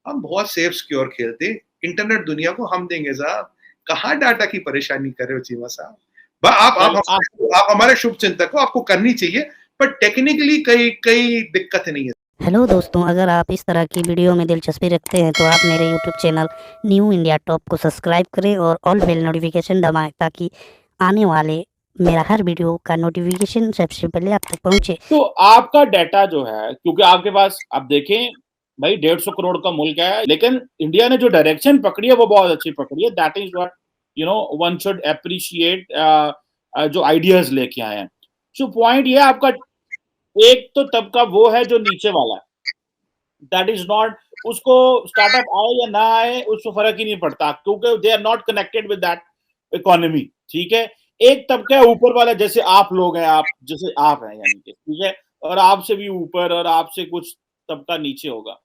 हम बहुत safe secure खेलते, इंटरनेट दुनिया को हम देंगे साहब। कहाँ डाटा की परेशानी कर रहे हो चीमा साहब? आप हमारे शुभ चिंतक हो, आपको करनी चाहिए, पर टेक्निकली कई कई दिक्कत नहीं है। हेलो दोस्तों, अगर आप इस तरह की वीडियो में दिलचस्पी रखते हैं तो आप मेरे YouTube channel new India top को सब्सक्राइब करें और ऑल बेल नोटिफिकेशन दबाएं ताकि आने वाले मेरा हर वीडियो का नोटिफिकेशन सबसे पहले आप तक पहुंचे। तो आपका डाटा जो है, क्योंकि आपके पास आप देखें भाई 150 करोड़ का मुल्क है, लेकिन इंडिया ने जो डायरेक्शन पकड़ी है वो बहुत अच्छी पकड़ी है। That is what one should appreciate, जो आइडियाज लेके आए हैं। सो पॉइंट ये आपका एक तो तबका वो है जो नीचे वाला है, दैट इज नॉट, उसको स्टार्टअप आए या ना आए उसको फर्क ही नहीं पड़ता, क्योंकि they are not connected with that economy. ठीक है, एक तबका ऊपर वाला, जैसे आप लोग हैं, आप जैसे आप हैं यानी कि, ठीक है, और आपसे भी ऊपर और आपसे कुछ तबका नीचे होगा।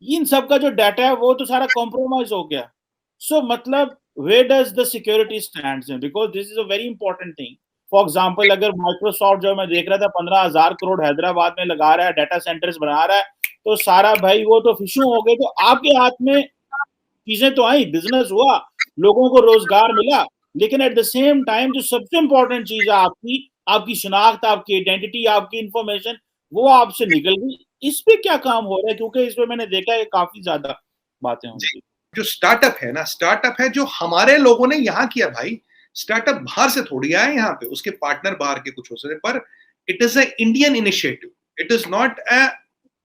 इन सब का जो डाटा है वो तो सारा कॉम्प्रोमाइज हो गया। सो मतलब where does the security stands in, because this is a very important thing. For example, अगर माइक्रोसॉफ्ट जो मैं देख रहा था 15,000 करोड़ हैदराबाद में लगा रहा है, डाटा सेंटर्स बना रहा है, तो सारा भाई वो तो फिशू हो गए। तो आपके हाथ में चीजें तो आई, बिजनेस हुआ, लोगों को रोजगार मिला, लेकिन एट द सेम टाइम जो सबसे इंपॉर्टेंट चीज है आपकी आपकी शनाख्त, आपकी आइडेंटिटी, आपकी इंफॉर्मेशन, वो आपसे निकल गई। इस पे क्या काम हो रहा है? क्योंकि इसमें मैंने देखा है काफी ज्यादा बातें होंगी। जो स्टार्टअप है ना, स्टार्टअप है जो हमारे लोगों ने यहाँ किया भाई। स्टार्टअप बाहर से थोड़ी आया यहाँ पे, उसके पार्टनर बाहर के कुछ हो सकते, पर it is a Indian initiative, it is not a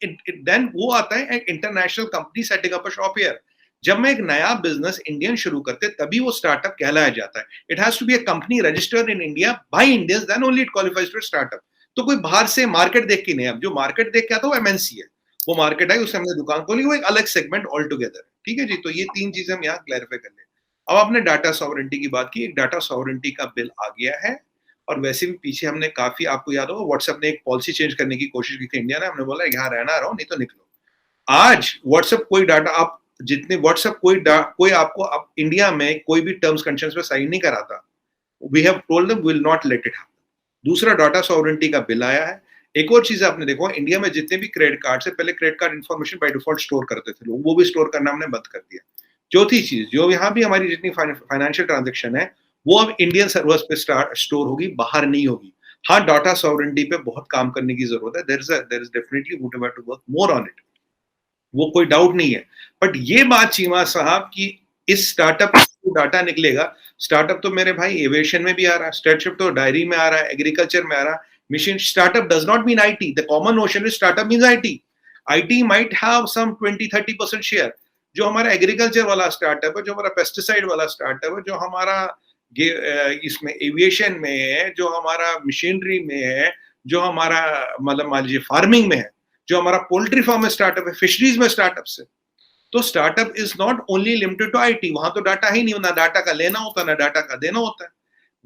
then वो आता है एक international company setting up a shop here. जब मैं एक नया बिजनेस इंडियन शुरू करते तभी वो स्टार्टअप कहलाया जाता है। It has to be a company registered in India by Indians, then only it qualifies to startup. तो कोई बाहर से मार्केट देख के नहीं, अब जो मार्केट देख के आता है वो एमएनसी है, वो मार्केट आई, उससे हमने दुकान खोली, वो एक अलग सेगमेंट ऑल टुगेदर। ठीक है जी, तो ये तीन चीजें हम यहाँ क्लैरिफाई कर ले। अब आपने डाटा सॉवरेंटी की बात की, एक डाटा सॉवरेंटी का बिल आ गया है, और वैसे भी पीछे हमने काफी, आपको याद होगा व्हाट्सएप ने एक पॉलिसी चेंज करने की कोशिश की थी इंडिया ने, हमने बोला यहाँ रहना रहो नहीं तो निकलो। आज व्हाट्सएप कोई डाटा, आप जितने व्हाट्सएप कोई आपको आप इंडिया में कोई भी टर्म्स कंडीशंस पे साइन नहीं कराता, we have told them will not let it happen. दूसरा, डाटा सॉवरेंटी का बिल आया है। एक और चीज आपने देखो, इंडिया में जितने भी क्रेडिट कार्ड से पहले credit card information by default store करते थे लोग, वो भी स्टोर करना हमने बंद कर दिया। चौथी चीज, जो यहाँ भी हमारी जितनी फाइनेंशियल ट्रांजेक्शन है वो अब इंडियन सर्वर्स पे स्टोर होगी, बाहर नहीं होगी। हाँ, डाटा सॉवरेंटी पे बहुत काम करने की जरूरत है, there is definitely motive to work more on it, वो कोई डाउट नहीं है। बट ये बात चीमा साहब की इस स्टार्टअप डाटा निकलेगा, स्टार्टअप तो मेरे भाई एविएशन में भी आ रहा है, स्टार्टअप तो डायरी में आ रहा है, एग्रीकल्चर में आ रहा है, machine startup does not mean IT. The common notion is startup means IT. IT might have some 20-30% share. जो हमारा एग्रीकल्चर वाला स्टार्टअप है, जो हमारा पेस्टिसाइड वाला स्टार्टअप है, जो हमारा इसमें एविएशन में है, जो हमारा मशीनरी में है, जो हमारा मतलब मान लीजिए फार्मिंग में है, जो हमारा पोल्ट्री फार्म में स्टार्टअप है, फिशरीज में स्टार्टअप है। तो startup is not only limited to IT, वहां तो डाटा ही नहीं, ना डाटा का लेना होता ना डाटा का देना होता है।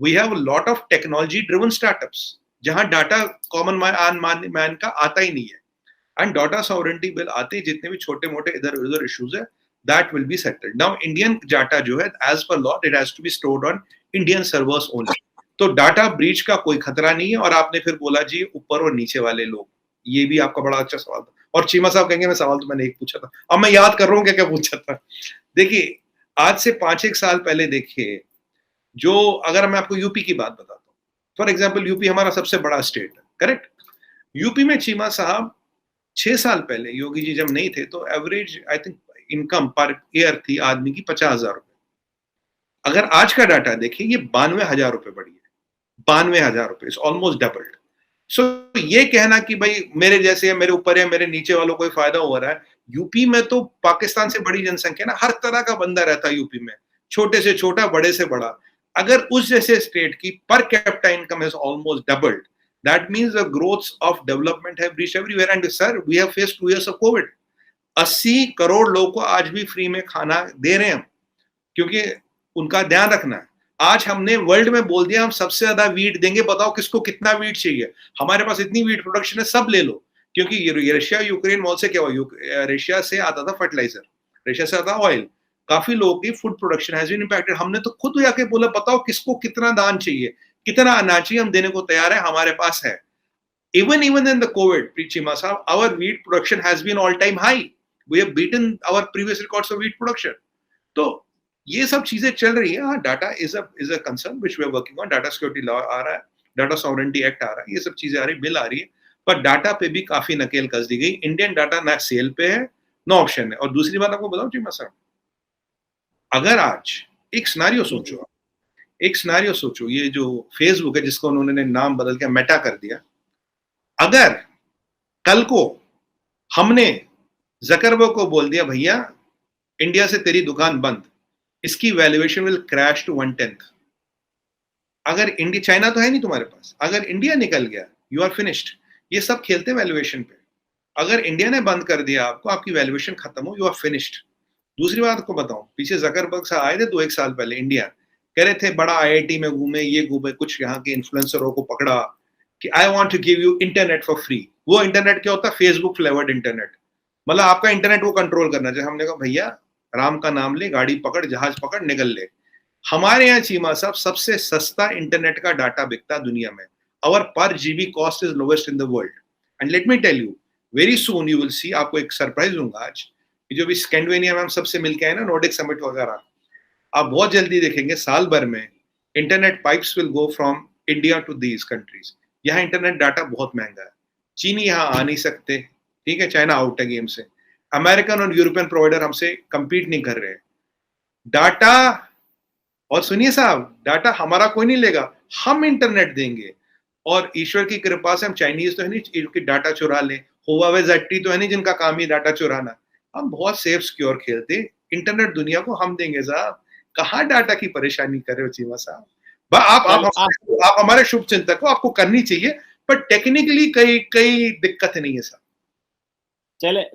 We have lot of technology driven startups जहां डाटा कॉमन मैन का आता ही नहीं है। एंड डाटा सॉवरेंटी बिल आते ही जितने भी छोटे मोटे इधर उधर इश्यूज है, that will be settled. Now Indian data जो है as per law it has to be stored on Indian servers only. तो डाटा ब्रीच का कोई खतरा नहीं है। और आपने फिर बोला जी ऊपर और नीचे वाले लोग, ये भी आपका बड़ा अच्छा सवाल था। और चीमा साहब कहेंगे मैं सवाल तो मैंने एक पूछा था, अब मैं याद कर रहा हूँ क्या क्या पूछा था। देखिए, आज से 5-1 साल पहले देखिए, जो अगर मैं आपको यूपी की बात बताता हूँ, फॉर एग्जाम्पल यूपी हमारा सबसे बड़ा स्टेट है, करेक्ट। यूपी में चीमा साहब 6 साल पहले योगी जी जब नहीं थे तो average I think income per year थी आदमी की 50,000 रुपए। अगर आज का डाटा देखिए, ये 92,000 रुपए बढ़ी है, 92,000 रुपए, इज ऑलमोस्ट डबल्ड। सो ये कहना कि भाई मेरे जैसे है, मेरे ऊपर है, मेरे नीचे वालों को फायदा हो रहा है, यूपी में तो पाकिस्तान से बड़ी जनसंख्या ना, हर तरह का बंदा रहता है यूपी में, छोटे से छोटा, बड़े से बड़ा। अगर उस जैसे स्टेट की per capita income is almost doubled, that means the growth of development have reached everywhere. And sir, we have faced 2 years of covid. 80 crore लोगों को आज भी फ्री में खाना दे रहे हैं हम, क्योंकि उनका ध्यान रखना है। आज हमने वर्ल्ड में बोल दिया हम सबसे ज्यादा वीट देंगे, बताओ किसको कितना वीट चाहिए, हमारे पास इतनी वीट प्रोडक्शन है, सब ले लो। क्योंकि रशिया यूक्रेन वॉर से क्या हुआ, रशिया से आता था फर्टिलाइजर, रशिया से आता ऑयल, काफी लोगों की food production has been impacted. हमने तो खुद जाके बोला बताओ किसको कितना दान चाहिए, कितना अनाज चाहिए, हम देने को तैयार है, हमारे पास है। Even in the COVID, Chima Saab, our wheat production has been all-time high. We have beaten our previous records of wheat production. तो ये सब चीजें चल रही है। हाँ, data is a concern which we are working on. Data security law आ रहा है, डाटा सॉवरेंटी एक्ट आ रहा है, ये सब चीजें आ रही, बिल आ रही है, पर डाटा पे भी काफी नकेल कस दी गई। इंडियन डाटा ना सेल पे है ना ऑप्शन है। और दूसरी बात आपको बताऊं चीमा साहब, अगर आज एक सिनेरियो सोचो, एक सिनेरियो सोचो, ये जो फेसबुक है जिसको उन्होंने नाम बदल के मेटा कर दिया, अगर कल को हमने जकरबर्ग को बोल दिया भैया इंडिया से तेरी दुकान बंद, इसकी वैल्यूएशन विल क्रैश टू 1/10। अगर इंडिया, चाइना तो है नहीं तुम्हारे पास, अगर इंडिया निकल गया यू आर फिनिश्ड। ये सब खेलते हैं वैल्यूएशन पे। अगर इंडिया ने बंद कर दिया आपको, आपकी वैल्यूएशन खत्म हो, यू आर फिनिश्ड। दूसरी बात को बताऊं, पीछे जकरबर्ग साहब आए थे 2-1 साल पहले इंडिया, कह रहे थे बड़ा आईआईटी में घूमे, ये घूमे, कुछ यहाँ के इन्फ्लुएंसरों को पकड़ा कि I want to give you internet for free. वो इंटरनेट क्या होता है? फेसबुक फ्लेवर्ड इंटरनेट, मतलब आपका इंटरनेट वो कंट्रोल करना चाहिए। हमने कहा भैया राम का नाम ले, गाड़ी पकड़, जहाज पकड़, निकल ले। हमारे यहाँ चीमा साहब सबसे सस्ता इंटरनेट का डाटा बिकता दुनिया में। Our per GB cost is lowest in the world. And let me tell you, very soon you will see, आपको एक सरप्राइज दूंगा आज, जो भी स्कैंडिनेविया में हम सबसे मिलके आए ना, नॉर्डिक समिट वगैरह, आप बहुत जल्दी देखेंगे साल भर में internet pipes will go from India to these countries. यहाँ इंटरनेट डाटा बहुत महंगा है, चीनी यहाँ आ नहीं सकते, ठीक है, चाइना आउट है गेम से, अमेरिकन और यूरोपियन प्रोवाइडर हमसे compete नहीं कर रहे। डाटा, और सुनिए साहब, डाटा हमारा कोई नहीं लेगा, हम इंटरनेट देंगे। और ईश्वर की कृपा से हम चाइनीज तो है नहीं जिनकी डाटा चुरा लें, हुआवे ZTE तो है नहीं जिनका काम ही डाटा चुराना। हम बहुत सेफ सिक्योर खेलते, इंटरनेट दुनिया को हम देंगे साहब। कहाँ डाटा की परेशानी कर रहे हो चीमा साहब? आप हमारे शुभ चिंतक हो, आपको करनी चाहिए, पर टेक्निकली कई दिक्कत नहीं है साहब।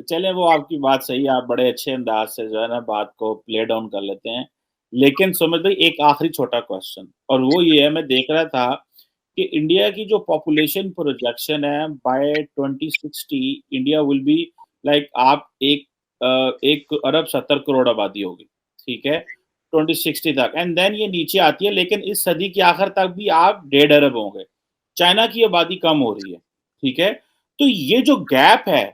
चले वो आपकी बात सही है, आप बड़े अच्छे अंदाज से जो है ना बात को प्ले डाउन कर लेते हैं। लेकिन सुमित भाई एक आखिरी छोटा क्वेश्चन, और वो ये है, मैं देख रहा था कि इंडिया की जो पॉपुलेशन प्रोजेक्शन है by 2060 India will be like, आप 1 अरब 70 करोड़ आबादी होगी, ठीक है, 2060 तक, एंड देन ये नीचे आती है, लेकिन इस सदी के आखिर तक भी आप 1.5 अरब होंगे। चाइना की आबादी कम हो रही है, ठीक है, तो ये जो गैप है,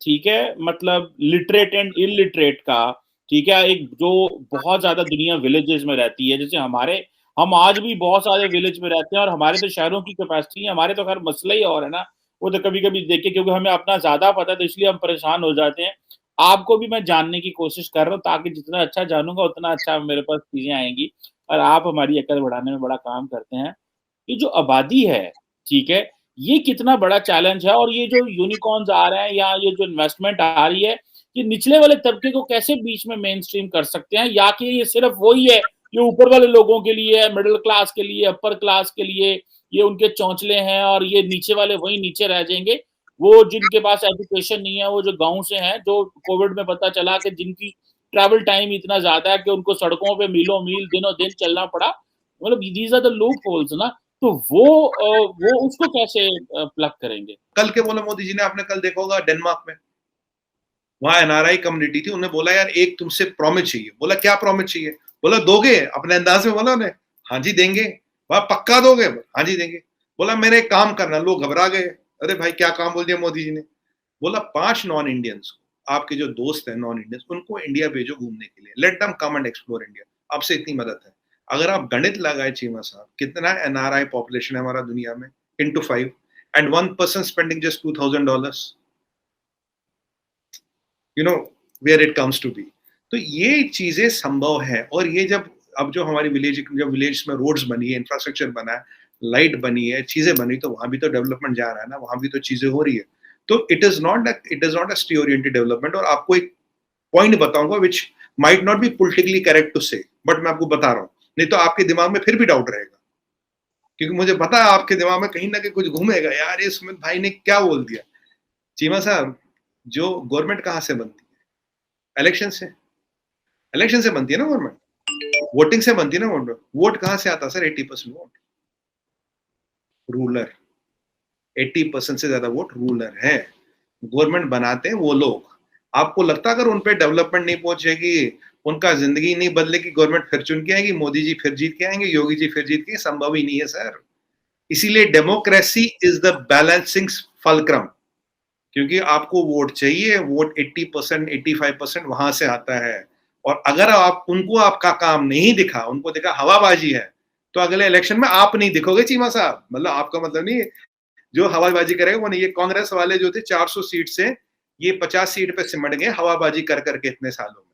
ठीक है, मतलब लिटरेट एंड इलिटरेट का, ठीक है, एक जो बहुत ज्यादा दुनिया विलेजेस में रहती है, जैसे हम आज भी बहुत सारे विलेज में रहते हैं, और हमारे तो शहरों की कैपेसिटी है, हमारे तो खैर मसला ही और है ना, वो तो कभी कभी देखिए, क्योंकि हमें अपना ज्यादा पता है तो इसलिए हम परेशान हो जाते हैं। आपको भी मैं जानने की कोशिश कर रहा हूँ, ताकि जितना अच्छा जानूंगा उतना अच्छा मेरे पास चीजें आएंगी, और आप हमारी अकल बढ़ाने में बड़ा काम करते हैं। ये जो आबादी है, ठीक है, ये कितना बड़ा चैलेंज है, और ये जो यूनिकॉर्न्स आ रहे हैं या ये जो इन्वेस्टमेंट आ रही है, ये निचले वाले तबके को कैसे बीच में मेन स्ट्रीम कर सकते हैं, या कि ये सिर्फ वही है, ये ऊपर वाले लोगों के लिए, मिडिल क्लास के लिए, अपर क्लास के लिए, ये उनके चौंचले हैं, और ये नीचे वाले वही नीचे रह जाएंगे। वो जिनके पास एजुकेशन नहीं है, वो जो गांव से हैं, जो कोविड में पता चला कि जिनकी ट्रैवल टाइम इतना ज्यादा है कि उनको सड़कों पे मीलों मील दिनों दिन चलना पड़ा, मतलब these are the loopholes ना, तो वो उसको कैसे प्लग करेंगे? कल के बोला मोदी जी ने, आपने कल देखा होगा डेनमार्क में, वहां एनआरआई कम्युनिटी थी, उन्हें बोला यार एक तुमसे प्रॉमिस चाहिए। बोला क्या प्रॉमिस चाहिए? बोला दोगे? अपने अंदाज में बोला उन्हें, हाँ जी देंगे। वहां पक्का दोगे? हाँ जी देंगे। बोला मेरे एक काम करना। लोग घबरा गए, अरे भाई क्या काम बोल दिया मोदी जी ने। बोला 5 नॉन इंडियंस, आपके जो दोस्त हैं नॉन इंडियंस, उनको इंडिया भेजो घूमने के लिए, let them come and explore India, आपसे इतनी मदद है। अगर आप गणित लगाए चीमा साहब, कितना एनआरआई पॉपुलेशन है हमारा दुनिया में, into 5, and one person spending just $2,000, you know where it comes to be। तो ये चीजें संभव है। और ये जब अब जो हमारी विलेज में रोड्स बनी है, इंफ्रास्ट्रक्चर बना है, लाइट बनी है, चीजें बनी, तो वहां भी तो डेवलपमेंट जा रहा है ना, वहां भी तो चीजें हो रही है। तो it is not a city oriented development. और आपको एक पॉइंट बताऊंगा which might not be politically correct to say, but मैं आपको बता रहा हूँ, नहीं तो आपके दिमाग में फिर भी डाउट रहेगा, क्योंकि मुझे पता है आपके दिमाग में कहीं ना कहीं कुछ घूमेगा, यार ये सुमित भाई ने क्या बोल दिया। चीमा साहब, जो गवर्नमेंट कहाँ से बनती है? इलेक्शन से। इलेक्शन से बनती है ना गवर्नमेंट, वोटिंग से बनती है ना गवर्नमेंट। वोट कहाँ से आता सर? 80% वोट रूलर, 80% से ज्यादा वोट रूलर है। गवर्नमेंट बनाते हैं वो लोग। आपको लगता है अगर उन पे डेवलपमेंट नहीं पहुंचेगी, उनका जिंदगी नहीं बदलेगी, गवर्नमेंट फिर चुन के आएगी, मोदी जी फिर जीत के आएंगे, योगी जी फिर जीत के, संभव ही नहीं है सर। इसीलिए democracy is the balancing fulcrum. क्योंकि आपको वोट चाहिए, वोट 80% 85% वहां से आता है। और अगर आप उनको आपका काम नहीं दिखा, उनको दिखा हवाबाजी है, तो अगले इलेक्शन में आप नहीं दिखोगे चीमा साहब। मतलब आपका मतलब नहीं, जो हवाबाजी करेगा वो नहीं। ये कांग्रेस वाले जो थे 400 सीट से ये 50 सीट पे सिमट गए हवाबाजी कर करके इतने सालों में।